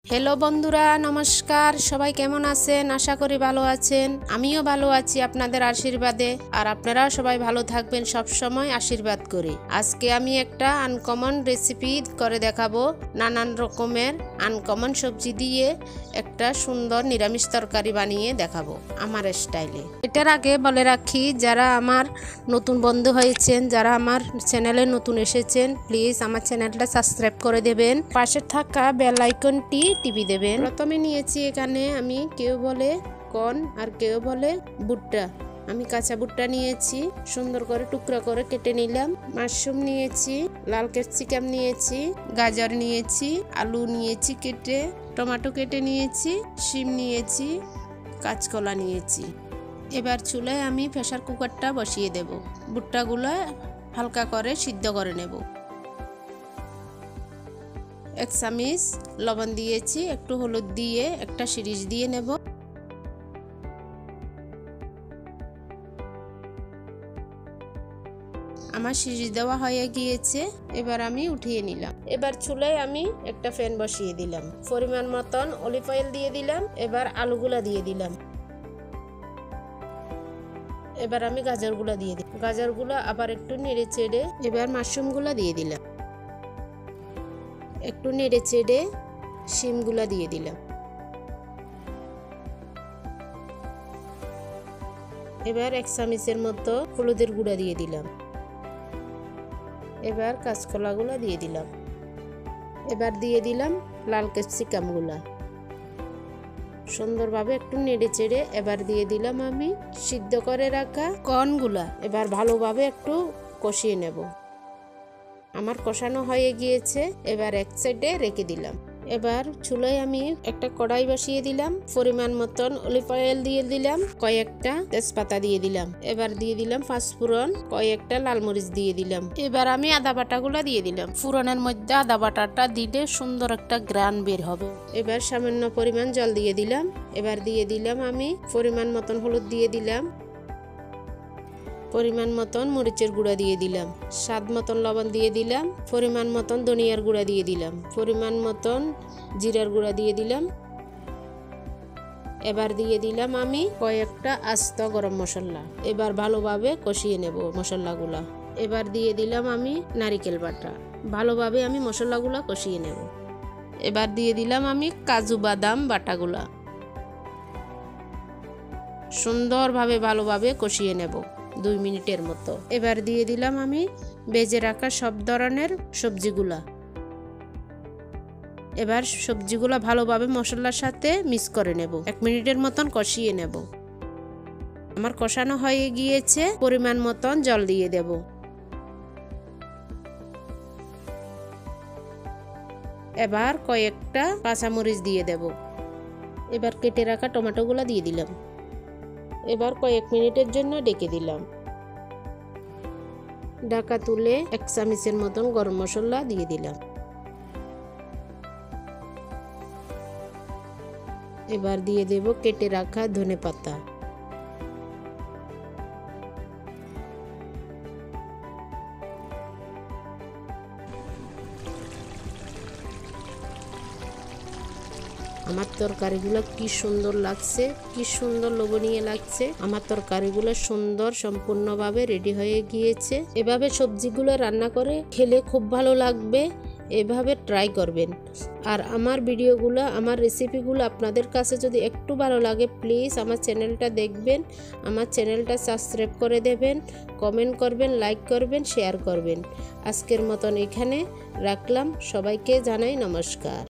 Hello बंधुरा नमस्कार सबाई केमन आছেন आशा करी भालो आছেন आमिও ভালো আছি আপনাদের আশীর্বাদে আর আপনারাও সবাই ভালো থাকবেন সব সময় আশীর্বাদ করি। আজকে আমি একটা আনকমন রেসিপি করে দেখাবো, নানান রকমের আনকমন সবজি দিয়ে একটা সুন্দর নিরামিষ তরকারি বানিয়ে দেখাবো আমার স্টাইলে। এটার আগে বলে রাখি, যারা আমার নতুন বন্ধু হয়েছেন, যারা আমার চ্যানেলে নতুন এসেছেন, প্লিজ আমার চ্যানেলটা সাবস্ক্রাইব করে দেবেন, পাশে থাকা বেল আইকনটি টিপি দেবেন। প্রথমে নিয়েছি এখানে আমি, কেউ বলে কর্ন আর কেউ বলে ভুট্টা। আমি কাঁচা ভুট্টা নিয়েছি, সুন্দর করে টুকরা করে কেটে নিলাম। মাশরুম নিয়েছি, লাল ক্যাপসিকাম নিয়েছি, গাজর নিয়েছি, আলু নিয়েছি কেটে, টমেটো কেটে নিয়েছি, শিম নিয়েছি, কাঁচকলা নিয়েছি। এবার চুলায় আমি প্রেসার কুকারটা বসিয়ে দেব। ভুট্টাগুলো হালকা করে সিদ্ধ করে নেব। 1 চামচ লবণ দিয়েছি, একটু হলুদ দিয়ে একটা সিরিজ দিয়ে নেব। আমার সিরিজ দেওয়া হয়ে গিয়েছে, এবার আমি উঠিয়ে নিলাম। এবার চুলায় আমি একটা প্যান বসিয়ে দিলাম, পরিমাণ মতন অলিভ অয়েল দিয়ে দিলাম। এবার আলুগুলা দিয়ে দিলাম। এবার আমি গাজরগুলা দিয়ে দিলাম। গাজরগুলা আবার একটু নেড়ে চেড়ে এবার মাশরুমগুলা দিয়ে দিলাম। একটু নেড়ে চেড়ে শিমগুলা দিয়ে দিলাম। এবার 1 চামচের মতো হলুদের গুঁড়া দিয়ে দিলাম। এবার কাঁচকলাগুলা দিয়ে দিলাম। এবার দিয়ে দিলাম লাল ক্যাপসিকামগুলা। সুন্দরভাবে একটু নেড়ে চেড়ে এবার দিয়ে দিলাম আমি সিদ্ধ করে রাখা কর্নগুলা। এবার ভালোভাবে একটু কষিয়ে নেব। আমার কষানো হয়ে গিয়েছে, এবার এক সাইডে রেখে দিলাম। এবার চুলায় আমি একটা কড়াই বসিয়ে দিলাম, পরিমাণ মতন অলিভ অয়েল দিয়ে দিলাম, কয়েকটা তেজপাতা দিয়ে দিলাম। এবার দিয়ে দিলাম পাঁচফোড়ন, কয়েকটা লাল মরিচ দিয়ে দিলাম। এবার আমি আদা বাটাগুলা দিয়ে দিলাম। ফোড়নের মধ্যে আদা বাটাটা দিলে সুন্দর একটা গ্রান বের হবে। এবার সামান্য পরিমাণ জল দিয়ে দিলাম। এবার দিয়ে দিলাম আমি পরিমাণ মতন হলুদ দিয়ে দিলাম, পরিমাণ মতন মরিচের গুঁড়া দিয়ে দিলাম, স্বাদ মতন লবণ দিয়ে দিলাম, পরিমাণ মতন ধনিয়ার গুঁড়া দিয়ে দিলাম, পরিমাণ মতন জিরার গুঁড়া দিয়ে দিলাম। এবার দিয়ে দিলাম আমি কয়েকটা আস্ত গরম মশলা। এবার ভালোভাবে কষিয়ে নেব মশলাগুলা। এবার দিয়ে দিলাম আমি নারকেল বাটা। ভালোভাবে আমি মশলাগুলা কষিয়ে নেব। এবার দিয়ে দিলাম আমি কাজু বাদাম বাটাগুলা। সুন্দরভাবে ভালোভাবে কষিয়ে নেব 2 মিনিটের মতো। এবার দিয়ে দিলাম আমি ভেজে রাখা সব ধরনের সবজিগুলা। এবার সবজিগুলা ভালোভাবে মশলার সাথে মিক্স করে নেব। 1 মিনিটের মতন কষিয়ে নেব। আমার কষানো হয়ে গিয়েছে, পরিমাণ মতন জল দিয়ে দেব। এবার কয়েকটা কাঁচামরিচ দিয়ে দেব। এবার কেটে রাখা টমেটোগুলা দিয়ে দিলাম। এবার কয়েক মিনিটের জন্য ঢেকে দিলাম। ঢাকা তুলে 1 চামচের মতন গরম মশলা দিয়ে দিলাম। এবার দিয়ে দেব কেটে রাখা ধনেপাতা। আমার তরকারিগুলো কি সুন্দর লাগছে, কি সুন্দর লোভনীয় লাগছে। আমার তরকারিগুলো সুন্দর সম্পূর্ণভাবে রেডি হয়ে গিয়েছে। এভাবে সবজিগুলো রান্না করে খেলে খুব ভালো লাগবে, এভাবে ট্রাই করবেন। আর আমার ভিডিওগুলো, আমার রেসিপিগুলো আপনাদের কাছে যদি একটু ভালো লাগে, প্লিজ আমার চ্যানেলটা দেখবেন, আমার চ্যানেলটা সাবস্ক্রাইব করে দেবেন, কমেন্ট করবেন, লাইক করবেন, শেয়ার করবেন। আজকের মতন এখানে রাখলাম। সবাইকে জানাই নমস্কার।